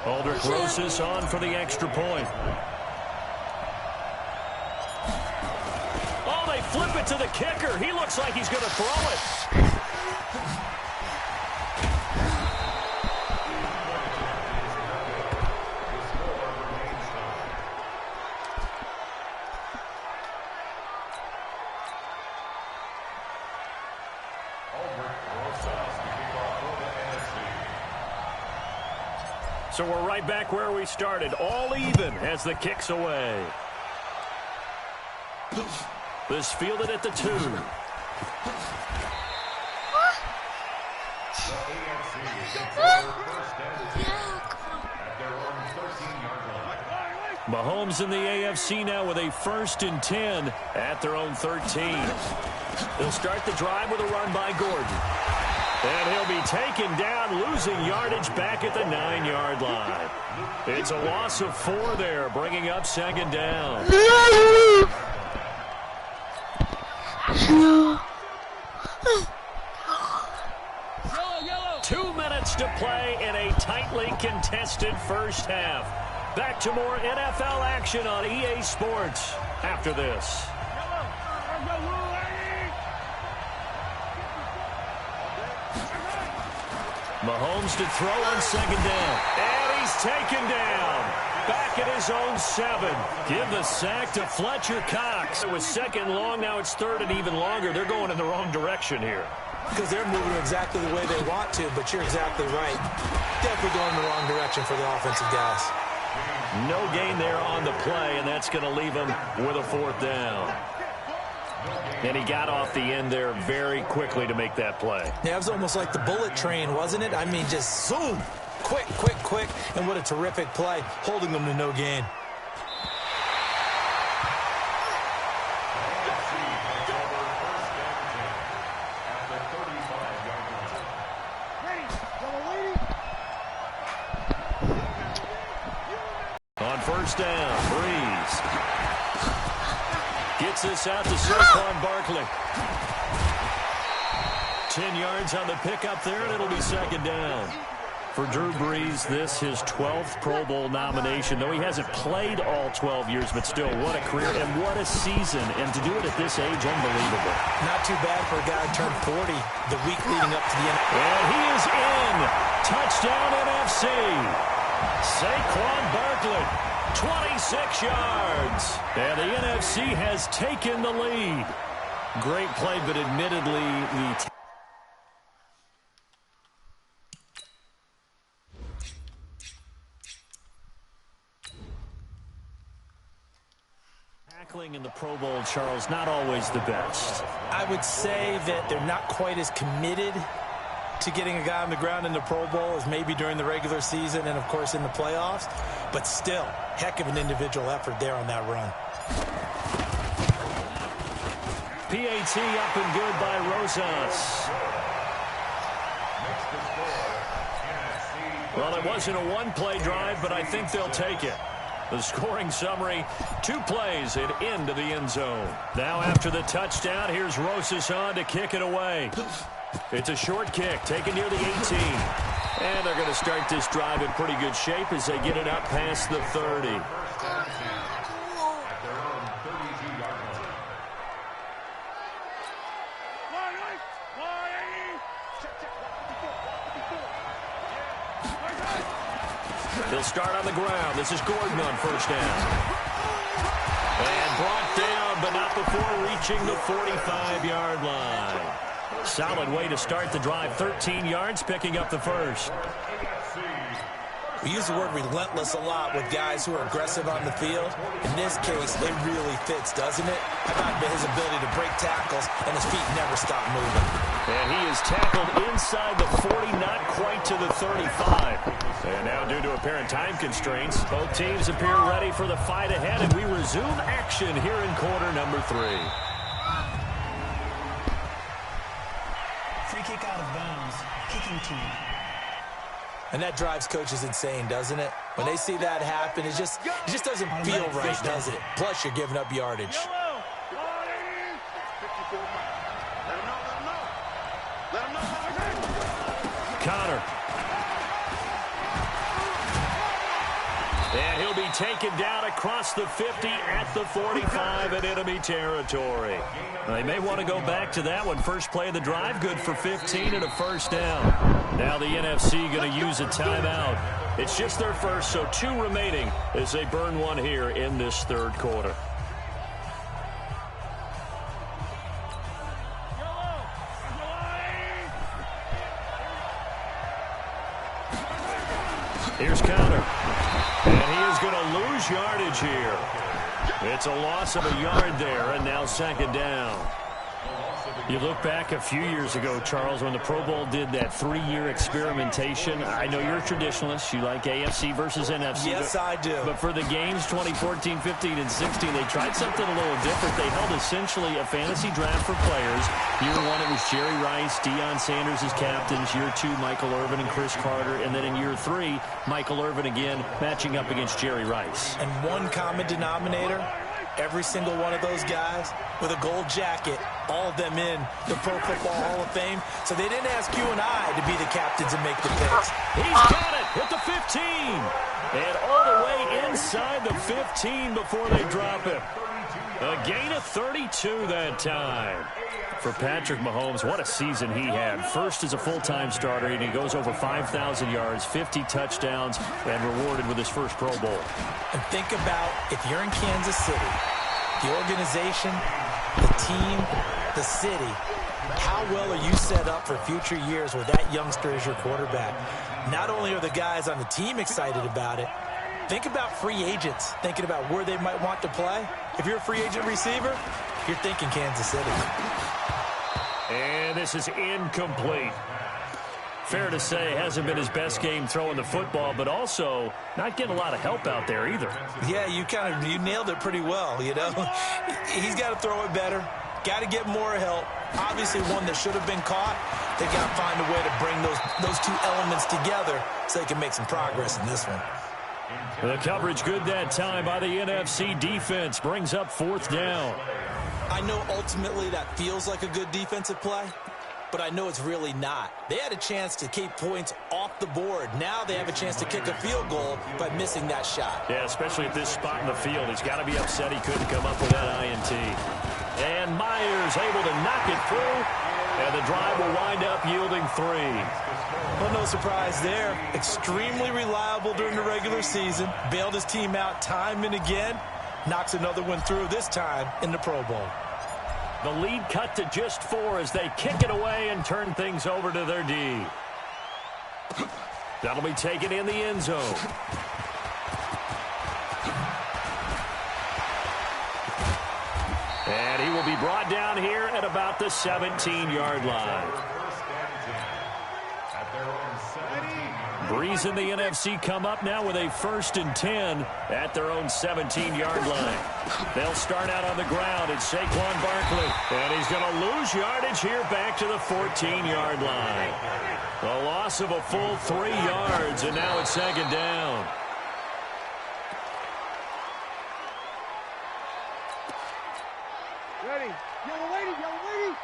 Aldrich Rosas on for the extra point. Oh, they flip it to the kicker. He looks like he's going to throw it. So we're right back where we started, all even as the kick's away. This fielded at the 2. Mahomes in the AFC now with a 1st and 10 at their own 13. They'll start the drive with a run by Gordon. And he'll be taken down, losing yardage back at the 9-yard line. It's a loss of 4 there, bringing up 2nd down. 2 minutes to play in a tightly contested first half. Back to more NFL action on EA Sports after this. Mahomes to throw on 2nd down. And he's taken down. Back at his own 7. Give the sack to Fletcher Cox. It was 2nd long. Now it's 3rd and even longer. They're going in the wrong direction here. Because they're moving exactly the way they want to, but you're exactly right. Definitely going in the wrong direction for the offensive guys. No gain there on the play, and that's going to leave him with a 4th down. And he got off the end there very quickly to make that play. Yeah, it was almost like the bullet train, wasn't it? I mean, just zoom. Quick, quick, quick. And what a terrific play, holding them to no gain. On 1st down, Breeze gets this out to Saquon Barkley. 10 yards on the pickup there, and it'll be 2nd down. For Drew Brees, this his 12th Pro Bowl nomination. Though he hasn't played all 12 years, but still, what a career and what a season. And to do it at this age, unbelievable. Not too bad for a guy who turned 40 the week leading up to the end. And he is in. Touchdown NFC. Saquon Barkley. 26 yards. And the NFC has taken the lead. Great play, but admittedly, the tackling in the Pro Bowl, Charles, not always the best. I would say that they're not quite as committed to getting a guy on the ground in the Pro Bowl as maybe during the regular season and, of course, in the playoffs. But still, heck of an individual effort there on that run. PAT up and good by Rosas. Well, it wasn't a one-play drive, but I think they'll take it. The scoring summary, 2 plays and into the end zone. Now after the touchdown, here's Rosas on to kick it away. It's a short kick, taken near the 18. And they're going to start this drive in pretty good shape as they get it up past the 30. They'll start on the ground. This is Gordon on 1st down. And brought down, but not before reaching the 45-yard line. Solid way to start the drive. 13 yards, picking up the 1st. We use the word relentless a lot with guys who are aggressive on the field. In this case, it really fits, doesn't it? How about his ability to break tackles, and his feet never stop moving. And he is tackled inside the 40, not quite to the 35. And now, due to apparent time constraints, both teams appear ready for the fight ahead, and we resume action here in quarter number 3. Free kick out of bounds, kicking team. And that drives coaches insane, doesn't it? When they see that happen, it just doesn't feel right, does it? Plus, you're giving up yardage. Connor. be taken down across the 50 at the 45 in enemy territory. They may want to go back to that one. First play of the drive, good for 15 and a first down. Now the NFC going to use a timeout. It's just their first, so 2 remaining as they burn one here in this third quarter. Here's Connor. And he is going to lose yardage here. It's a loss of a yard there, and now second down. You look back a few years ago, Charles, when the Pro Bowl did that 3-year experimentation. I know you're a traditionalist. You like AFC versus NFC. Yes, I do. But for the games 2014, 15, and 16, they tried something a little different. They held essentially a fantasy draft for players. Year 1, it was Jerry Rice, Deion Sanders as captains. Year 2, Michael Irvin and Chris Carter. And then in year 3, Michael Irvin again matching up against Jerry Rice. And one common denominator, every single one of those guys with a gold jacket, all of them in the Pro Football Hall of Fame. So they didn't ask you and I to be the captains and make the picks. He's got it at the 15. And all the way inside the 15 before they drop him. A gain of 32 that time. For Patrick Mahomes, what a season he had. First as a full-time starter, and he goes over 5,000 yards, 50 touchdowns, and rewarded with his first Pro Bowl. And think about if you're in Kansas City, the organization, the team, the city, how well are you set up for future years with that youngster as your quarterback? Not only are the guys on the team excited about it, think about free agents thinking about where they might want to play. If you're a free agent receiver, you're thinking Kansas City. And this is incomplete. Fair to say, hasn't been his best game throwing the football, but also not getting a lot of help out there either. Yeah, you nailed it pretty well, you know. He's got to throw it better, got to get more help. Obviously one that should have been caught. They got to find a way to bring those 2 elements together so they can make some progress in this one. The coverage good that time by the NFC defense brings up 4th down. I know ultimately that feels like a good defensive play, but I know it's really not. They had a chance to keep points off the board. Now they have a chance to kick a field goal by missing that shot. Yeah, especially at this spot in the field. He's got to be upset he couldn't come up with that INT. And Myers able to knock it through, and the drive will wind up yielding 3. Well, no surprise there. Extremely reliable during the regular season. Bailed his team out time and again. Knocks another one through, this time in the Pro Bowl. The lead cut to just 4 as they kick it away and turn things over to their D. That'll be taken in the end zone. And he will be brought down here at about the 17-yard line. Breeze and the NFC come up now with a 1st and 10 at their own 17-yard line. They'll start out on the ground. It's Saquon Barkley. And he's going to lose yardage here back to the 14-yard line. A loss of a full 3 yards, and now it's second down. Ready. Yellow lady, yellow lady.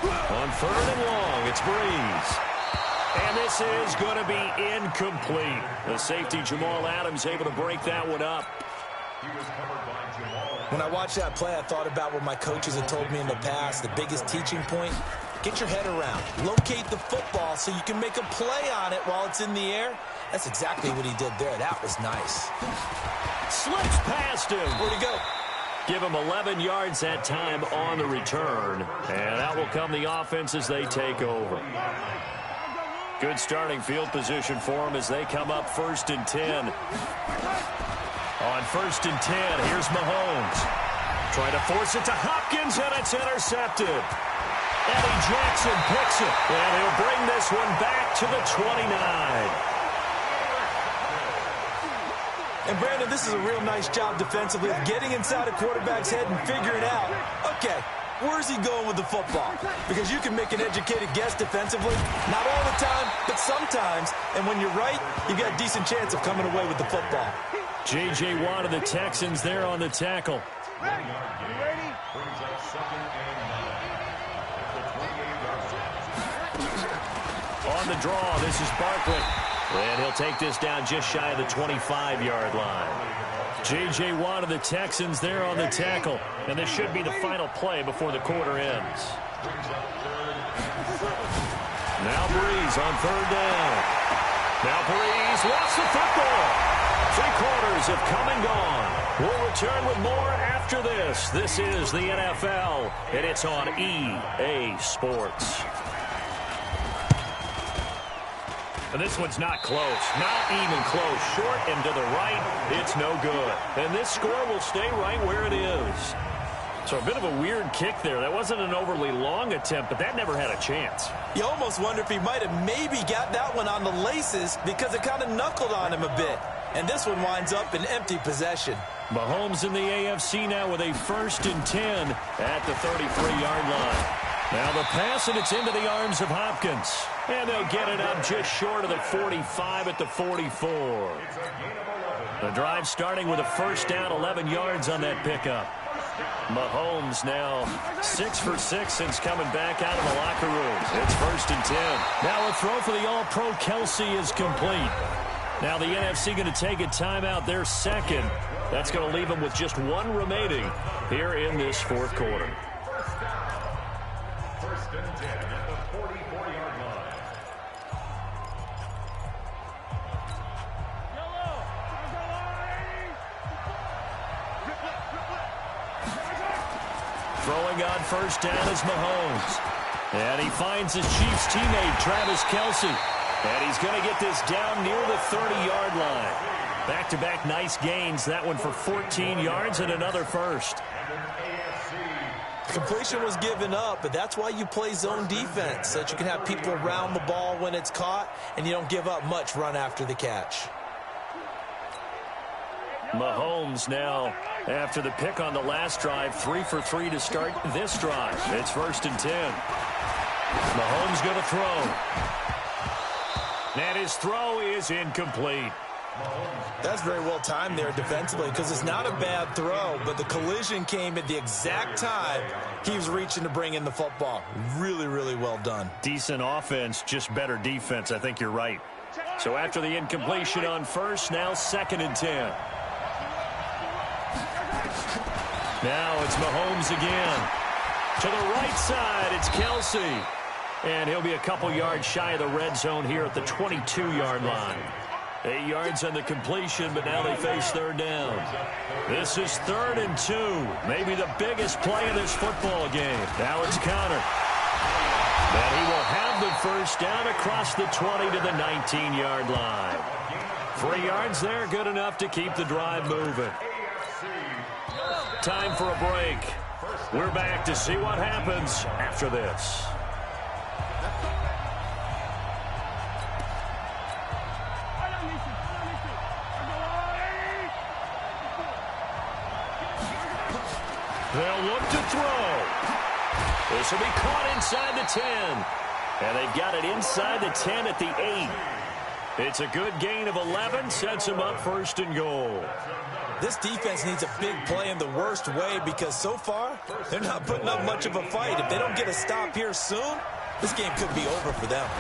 On 3rd and long, it's Breeze. And this is going to be incomplete. The safety, Jamal Adams, able to break that one up. When I watched that play, I thought about what my coaches had told me in the past. The biggest teaching point, get your head around. Locate the football so you can make a play on it while it's in the air. That's exactly what he did there. That was nice. Slips past him. Where'd he go? Give him 11 yards that time on the return. And out will come the offense as they take over. Good starting field position for them as they come up 1st and 10. On 1st and 10, here's Mahomes. Trying to force it to Hopkins, and it's intercepted. Eddie Jackson picks it, and he'll bring this one back to the 29. And, Brandon, this is a real nice job defensively of getting inside a quarterback's head and figuring out, okay, where's he going with the football? Because you can make an educated guess defensively. Not all the time, but sometimes. And when you're right, you've got a decent chance of coming away with the football. J.J. Watt of the Texans there on the tackle. On the draw, this is Barkley. And he'll take this down just shy of the 25-yard line. J.J. Watt of the Texans there on the tackle. And this should be the final play before the quarter ends. Now Breeze on third down. Now Breeze lost the football. 3 quarters have come and gone. We'll return with more after this. This is the NFL, and it's on EA Sports. And this one's not close. Not even close. Short and to the right, it's no good. And this score will stay right where it is. So a bit of a weird kick there. That wasn't an overly long attempt, but that never had a chance. You almost wonder if he might have maybe got that one on the laces because it kind of knuckled on him a bit. And this one winds up in empty possession. Mahomes in the AFC now with a 1st and 10 at the 33-yard line. Now the pass, and it's into the arms of Hopkins. And they'll get it up just short of the 45 at the 44. The drive starting with a 1st down, 11 yards on that pickup. Mahomes now 6 for 6 since coming back out of the locker room. It's 1st and 10. Now a throw for the All-Pro Kelce is complete. Now the NFC going to take a timeout, their second. That's going to leave them with just 1 remaining here in this 4th quarter. 1st and 10 at the 44-yard line. Throwing on 1st down is Mahomes. And he finds his Chiefs teammate, Travis Kelce. And he's going to get this down near the 30-yard line. Back-to-back nice gains. That one for 14 yards and another 1st. Completion was given up, but that's why you play zone defense, so that you can have people around the ball when it's caught, and you don't give up much run after the catch. Mahomes now, after the pick on the last drive, 3 for 3 to start this drive. It's 1st and 10. Mahomes going to throw. And his throw is incomplete. That's very well timed there defensively because it's not a bad throw, but the collision came at the exact time he was reaching to bring in the football. Really, really well done. Decent offense, just better defense. I think you're right. So after the incompletion on 1st, now 2nd and 10. Now it's Mahomes again. To the right side, it's Kelce. And he'll be a couple yards shy of the red zone here at the 22-yard line. 8 yards on the completion, but now they face 3rd down. This is 3rd and 2. Maybe the biggest play of this football game. Now it's Conner. And he will have the 1st down across the 20 to the 19-yard line. 3 yards there, good enough to keep the drive moving. Time for a break. We're back to see what happens after this. They'll look to throw. This will be caught inside the 10. And they've got it inside the 10 at the 8. It's a good gain of 11, sets them up 1st and goal. This defense needs a big play in the worst way because so far, they're not putting up much of a fight. If they don't get a stop here soon, this game could be over for them.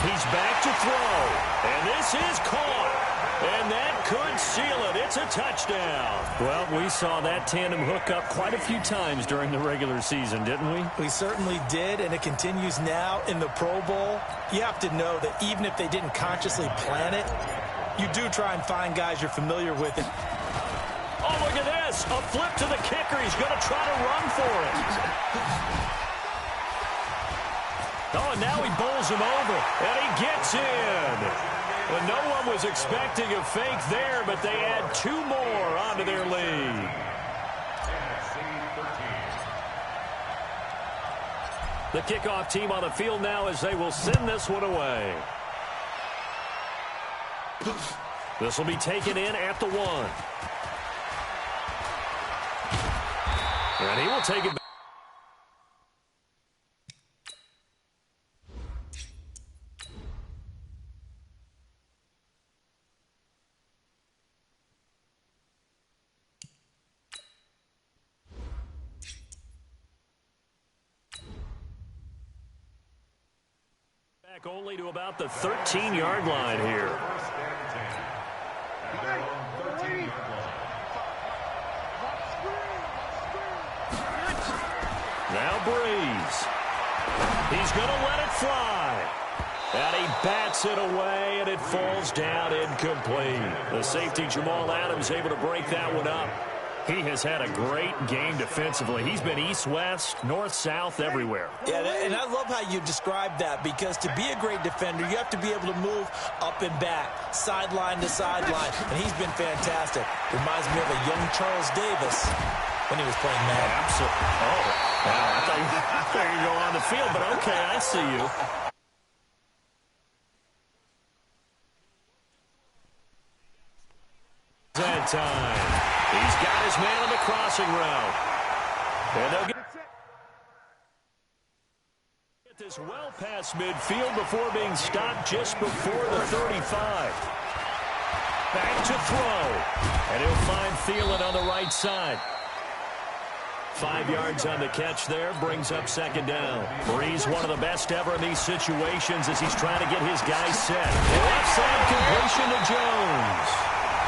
He's back to throw. And this is caught. And that could seal it. It's a touchdown. Well, we saw that tandem hook up quite a few times during the regular season, didn't we? We certainly did, and it continues now in the Pro Bowl. You have to know that even if they didn't consciously plan it, you do try and find guys you're familiar with. Oh, look at this. A flip to the kicker. He's going to try to run for it. Oh, and now he bowls him over, and he gets in. Well, no one was expecting a fake there, but they add 2 more onto their lead. The kickoff team on the field now as they will send this one away. This will be taken in at the 1. And he will take it back. Back only to about the 13-yard line here. Now Breeze. He's going to let it fly. And he bats it away, and it falls down incomplete. The safety, Jamal Adams, able to break that one up. He has had a great game defensively. He's been east-west, north-south, everywhere. Yeah, and I love how you described that, because to be a great defender, you have to be able to move up and back, sideline to sideline, and he's been fantastic. Reminds me of a young Charles Davis when he was playing Madden. Absolutely. Oh, wow. I thought you were going on the field, but okay, I see you. That time. He's got his man on the crossing route. And they'll get this well past midfield before being stopped just before the 35. Back to throw. And he'll find Thielen on the right side. 5 yards on the catch there, brings up second down. Breeze, one of the best ever in these situations as he's trying to get his guys set. Left side completion to Jones.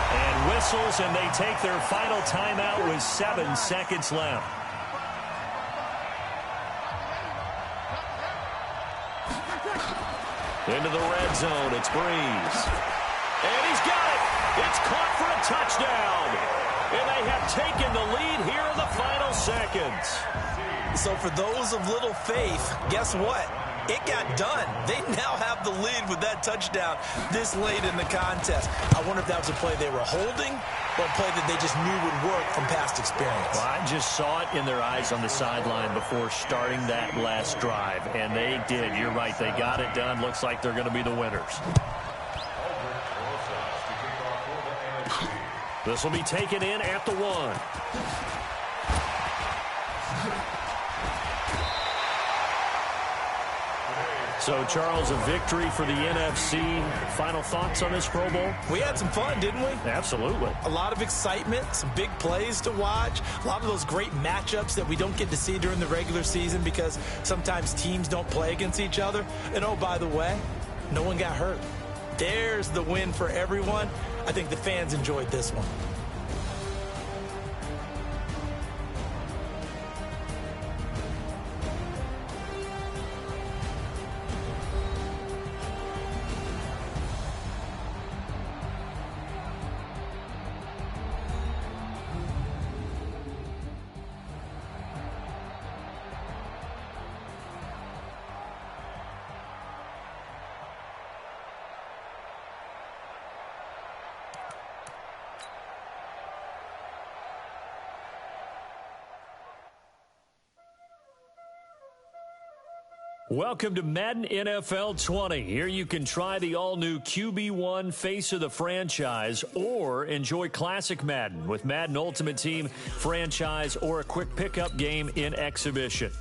And whistles, and they take their final timeout with 7 seconds left. Into the red zone, it's Breeze. And he's got it. It's caught for a touchdown. And they have taken the lead here in the final seconds. So for those of little faith, guess what? It got done. They now have the lead with that touchdown this late in the contest. I wonder if that was a play they were holding or a play that they just knew would work from past experience. Well, I just saw it in their eyes on the sideline before starting that last drive, and they did. You're right. They got it done. Looks like they're going to be the winners. This will be taken in at the 1. So, Charles, a victory for the NFC. Final thoughts on this Pro Bowl? We had some fun, didn't we? Absolutely. A lot of excitement, some big plays to watch, a lot of those great matchups that we don't get to see during the regular season because sometimes teams don't play against each other. And, oh, by the way, no one got hurt. There's the win for everyone. I think the fans enjoyed this one. Welcome to Madden NFL 20. Here you can try the all-new QB1 face of the franchise or enjoy classic Madden with Madden Ultimate Team, franchise, or a quick pickup game in exhibition.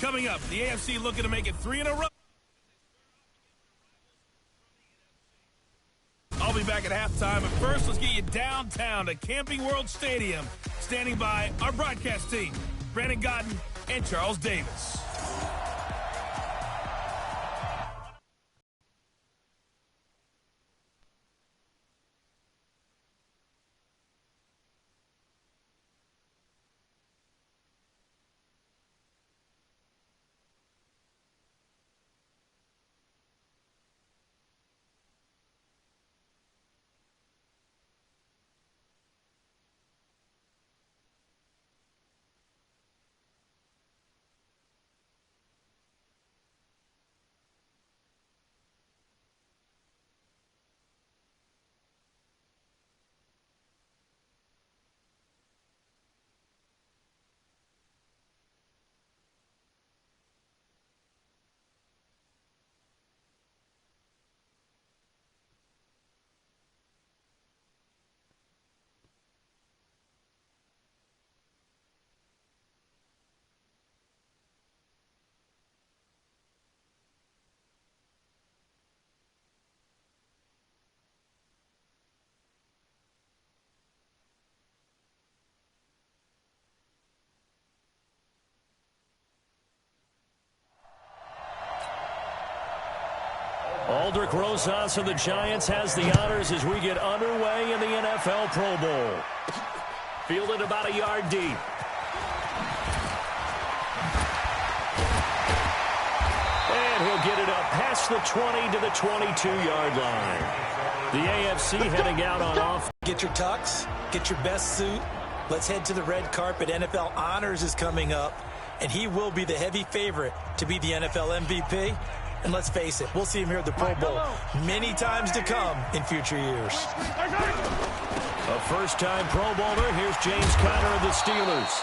Coming up, the AFC looking to make it 3 in a row. I'll be back at halftime, but first, let's get you downtown to Camping World Stadium. Standing by our broadcast team, Brandon Godden and Charles Davis. Aldrick Rosas of the Giants has the honors as we get underway in the NFL Pro Bowl. Fielded about a yard deep. And he'll get it up past the 20 to the 22-yard line. The AFC heading out on off. Get your tux, get your best suit. Let's head to the red carpet. NFL Honors is coming up, and he will be the heavy favorite to be the NFL MVP. And let's face it, we'll see him here at the Pro Bowl many times to come in future years. A first-time Pro Bowler. Here's James Conner of the Steelers.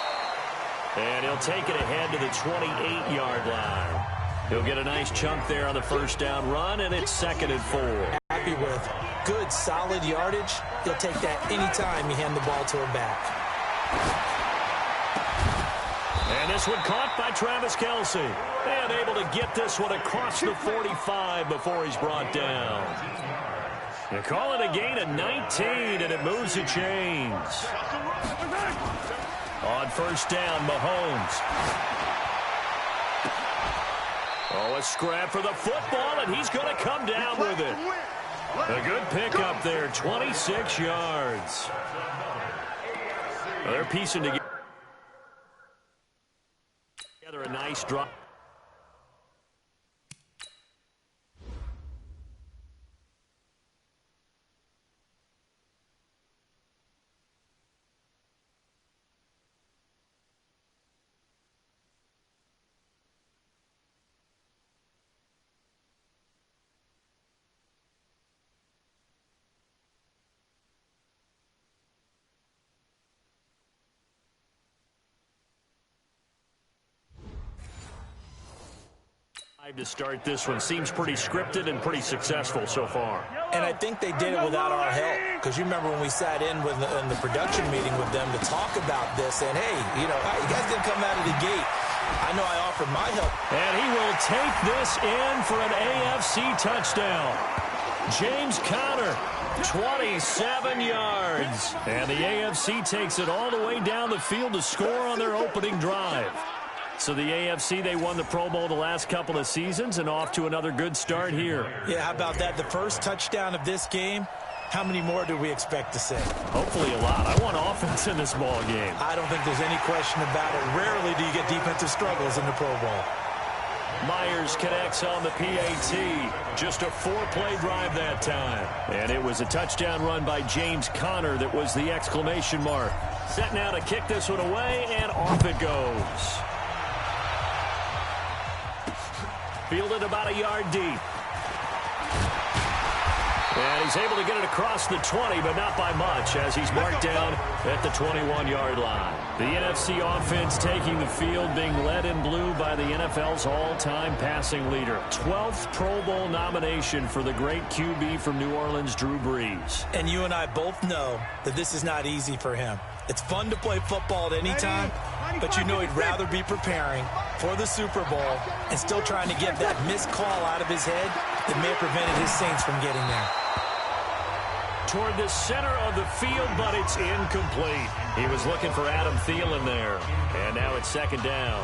And he'll take it ahead to the 28-yard line. He'll get a nice chunk there on the first down run, and it's 2nd and 4. Happy with good, solid yardage. He'll take that anytime you hand the ball to him back. And this one caught by Travis Kelce. And able to get this one across the 45 before he's brought down. They call it a gain of 19, and it moves the chains. On first down, Mahomes. Oh, a scrap for the football, and he's going to come down with it. A good pickup there, 26 yards. They're piecing together a nice drop. To start this one. Seems pretty scripted and pretty successful so far. And I think they did it without our help. Because you remember when we sat in with in the production meeting with them to talk about this, and hey, you know, you guys didn't come out of the gate. I know I offered my help. And he will take this in for an AFC touchdown. James Conner, 27 yards. And the AFC takes it all the way down the field to score on their opening drive. So the AFC, they won the Pro Bowl the last couple of seasons and off to another good start here. Yeah, how about that? The first touchdown of this game, how many more do we expect to see? Hopefully a lot. I want offense in this ball game. I don't think there's any question about it. Rarely do you get defensive struggles in the Pro Bowl. Myers connects on the PAT. Just a 4-play drive that time. And it was a touchdown run by James Conner that was the exclamation mark. Set now to kick this one away, and off it goes. Fielded about a yard deep. And he's able to get it across the 20, but not by much, as he's marked down at the 21-yard line. The NFC offense taking the field, being led in blue by the NFL's all-time passing leader. 12th Pro Bowl nomination for the great QB from New Orleans, Drew Brees. And you and I both know that this is not easy for him. It's fun to play football at any time, but you know he'd rather be preparing for the Super Bowl and still trying to get that missed call out of his head that may have prevented his Saints from getting there. Toward the center of the field, but it's incomplete. He was looking for Adam Thielen there. And now it's 2nd down.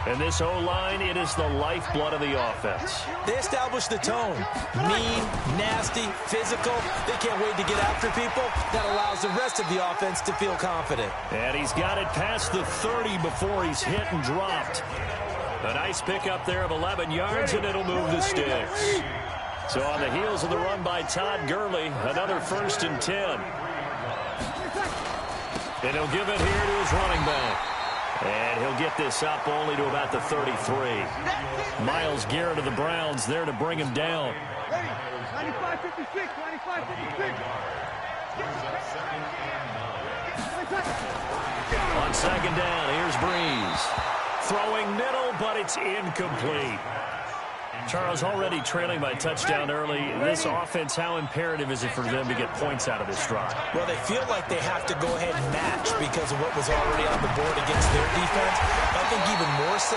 And this O-line, it is the lifeblood of the offense. They established the tone. Mean, nasty, physical. They can't wait to get after people. That allows the rest of the offense to feel confident. And he's got it past the 30 before he's hit and dropped. A nice pickup there of 11 yards, and it'll move the sticks. So on the heels of the run by Todd Gurley, another 1st and 10. And he'll give it here to his running back. And he'll get this up only to about the 33. Myles Garrett of the Browns there to bring him down. 95-56, 95-56. On 2nd down, here's Brees. Throwing middle, but it's incomplete. Charles, already trailing by touchdown early. This offense, how imperative is it for them to get points out of this drive? Well, they feel like they have to go ahead and match because of what was already on the board against their defense. I think even more so,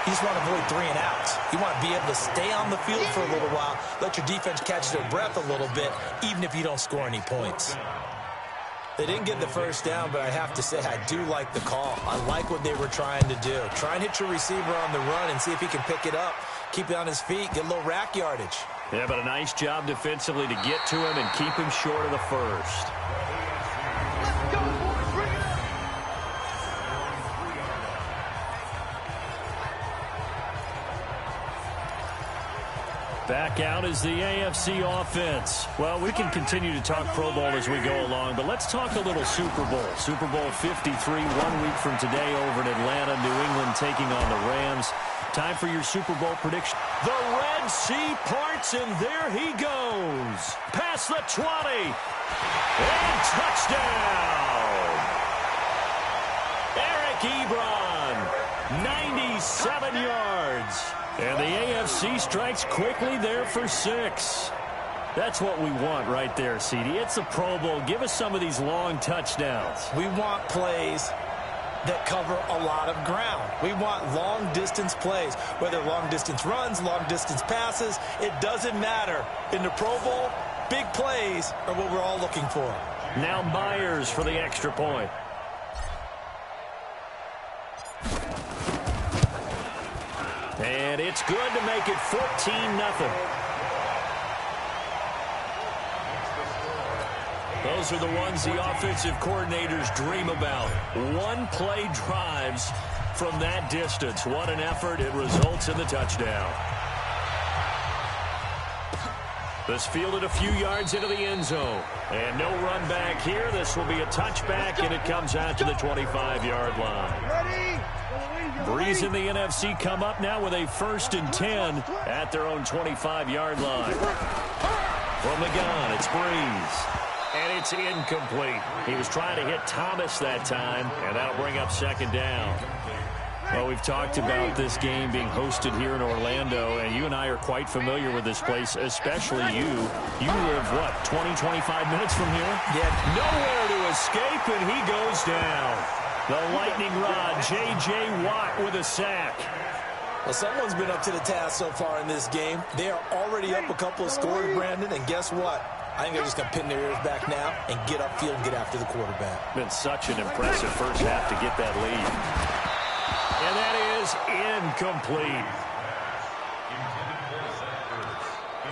you just want to avoid 3 and outs. You want to be able to stay on the field for a little while, let your defense catch their breath a little bit, even if you don't score any points. They didn't get the first down, but I have to say I do like the call. I like what they were trying to do. Try and hit your receiver on the run and see if he can pick it up, keep it on his feet, get a little rack yardage. Yeah, but a nice job defensively to get to him and keep him short of the first. Let's go, boys. Bring it up. Back out is the AFC offense. Well, we can continue to talk Pro Bowl as we go along, but let's talk a little Super Bowl. Super Bowl 53, 1 week from today over in Atlanta, New England taking on the Rams. Time for your Super Bowl prediction. The Red Sea parts, and there he goes. Past the 20. And touchdown. Eric Ebron, 97 yards. And the AFC strikes quickly there for 6. That's what we want right there, CD. It's the Pro Bowl. Give us some of these long touchdowns. We want plays that cover a lot of ground. We want long-distance plays, whether long-distance runs, long-distance passes. It doesn't matter. In the Pro Bowl, big plays are what we're all looking for. Now Myers for the extra point. And it's good to make it 14-0. Those are the ones the offensive coordinators dream about. One-play drives from that distance. What an effort. It results in the touchdown. This fielded a few yards into the end zone. And no run back here. This will be a touchback, and it comes out to the 25-yard line. Ready? Breeze and the NFC come up now with a 1st and 10 at their own 25-yard line. From the gun, it's Breeze. And it's incomplete. He was trying to hit Thomas that time, and that'll bring up 2nd down. Well, we've talked about this game being hosted here in Orlando, and you and I are quite familiar with this place, especially you. You live, what, 20, 25 minutes from here? Yeah. Nowhere to escape, and he goes down. The lightning rod, J.J. Watt with a sack. Well, someone's been up to the task so far in this game. They are already up a couple of scores, Brandon, and guess what? I think they're just going to pin their ears back now and get upfield and get after the quarterback. Been such an impressive first half to get that lead. And that is incomplete.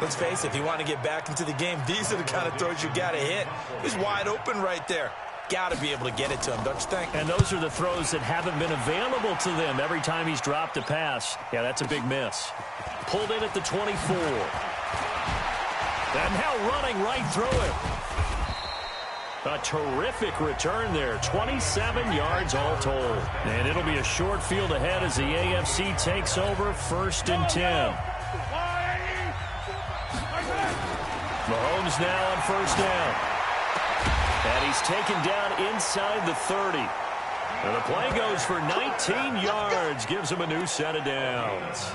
Let's face it, if you want to get back into the game, these are the kind of throws you got to hit. He's wide open right there. Got to be able to get it to him, don't you think? And those are the throws that haven't been available to them every time he's dropped a pass. Yeah, that's a big miss. Pulled in at the 24. And now running right through it. A terrific return there. 27 yards all told. And it'll be a short field ahead as the AFC takes over 1st and 10. Mahomes now on 1st down. And he's taken down inside the 30. And the play goes for 19 yards. Gives him a new set of downs.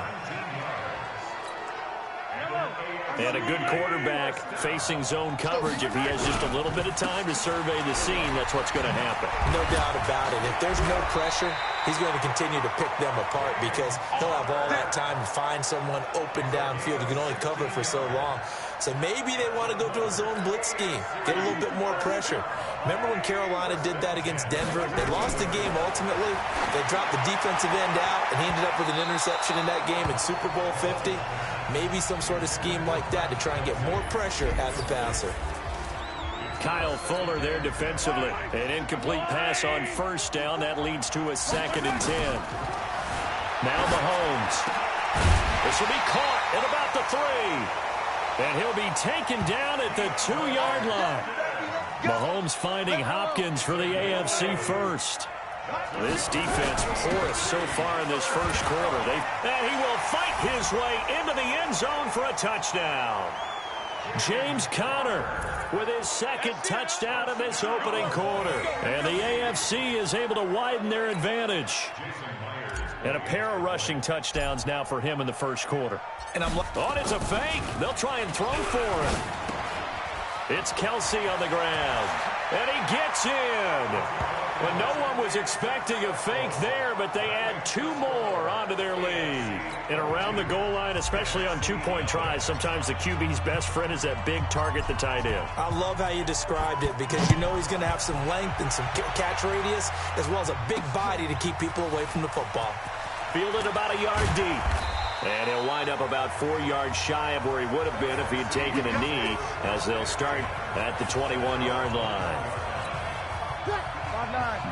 And a good quarterback facing zone coverage. If he has just a little bit of time to survey the scene, that's what's going to happen. No doubt about it. If there's no pressure, he's going to continue to pick them apart because he'll have all that time to find someone open downfield who can only cover for so long. So maybe they want to go to a zone blitz scheme, get a little bit more pressure. Remember when Carolina did that against Denver? They lost the game ultimately. They dropped the defensive end out, and he ended up with an interception in that game in Super Bowl 50. Maybe some sort of scheme like that to try and get more pressure at the passer. Kyle Fuller there defensively. An incomplete pass on 1st down. That leads to a 2nd and 10. Now Mahomes. This will be caught at about the 3. And he'll be taken down at the 2-yard line. Mahomes finding Hopkins for the AFC first. This defense porous so far in this first quarter. And he will fight his way into the end zone for a touchdown. James Conner with his 2nd touchdown in this opening quarter. And the AFC is able to widen their advantage. And a pair of rushing touchdowns now for him in the first quarter. And it's a fake. They'll try and throw for him. It's Kelsey on the ground. And he gets in. Well, no one was expecting a fake there, but they add 2 more onto their lead. And around the goal line, especially on 2-point tries, sometimes the QB's best friend is that big target, the tight end. I love how you described it because you know he's going to have some length and some catch radius as well as a big body to keep people away from the football. Fielded about a yard deep. And he'll wind up about 4 yards shy of where he would have been if he had taken a knee, as they'll start at the 21-yard line.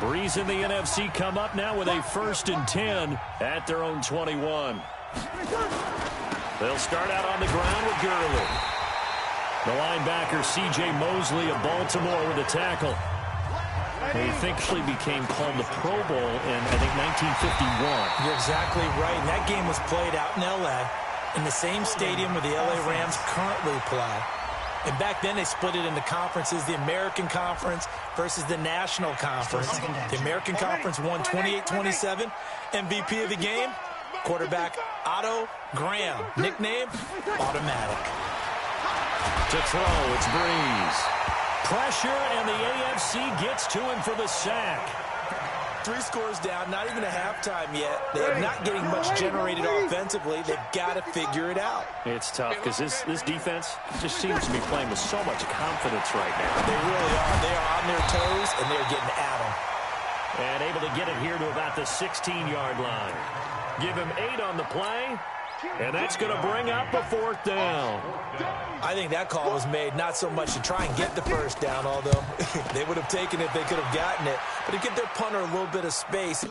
Breeze and the NFC come up now with a 1st and 10 at their own 21. They'll start out on the ground with Gurley. The linebacker C.J. Mosley of Baltimore with a tackle. He officially became called the Pro Bowl in, I think, 1951. You're exactly right. And that game was played out in L.A. in the same stadium where the L.A. Rams currently play. And back then, they split it into conferences, the American Conference versus the National Conference. The American Conference won 28-27. MVP of the game, quarterback Otto Graham. Nickname, Automatic. To throw, it's Breeze. Pressure, and the AFC gets to him for the sack. 3 scores down, not even a halftime yet. They're not getting much generated offensively. They've got to figure it out. It's tough because this defense just seems to be playing with so much confidence right now. They really are. They are on their toes, and they're getting at them. And able to get it here to about the 16-yard line. Give him 8 on the play, and that's going to bring up a 4th down. I think that call was made not so much to try and get the 1st down, although they would have taken it if they could have gotten it, but to give their punter a little bit of space.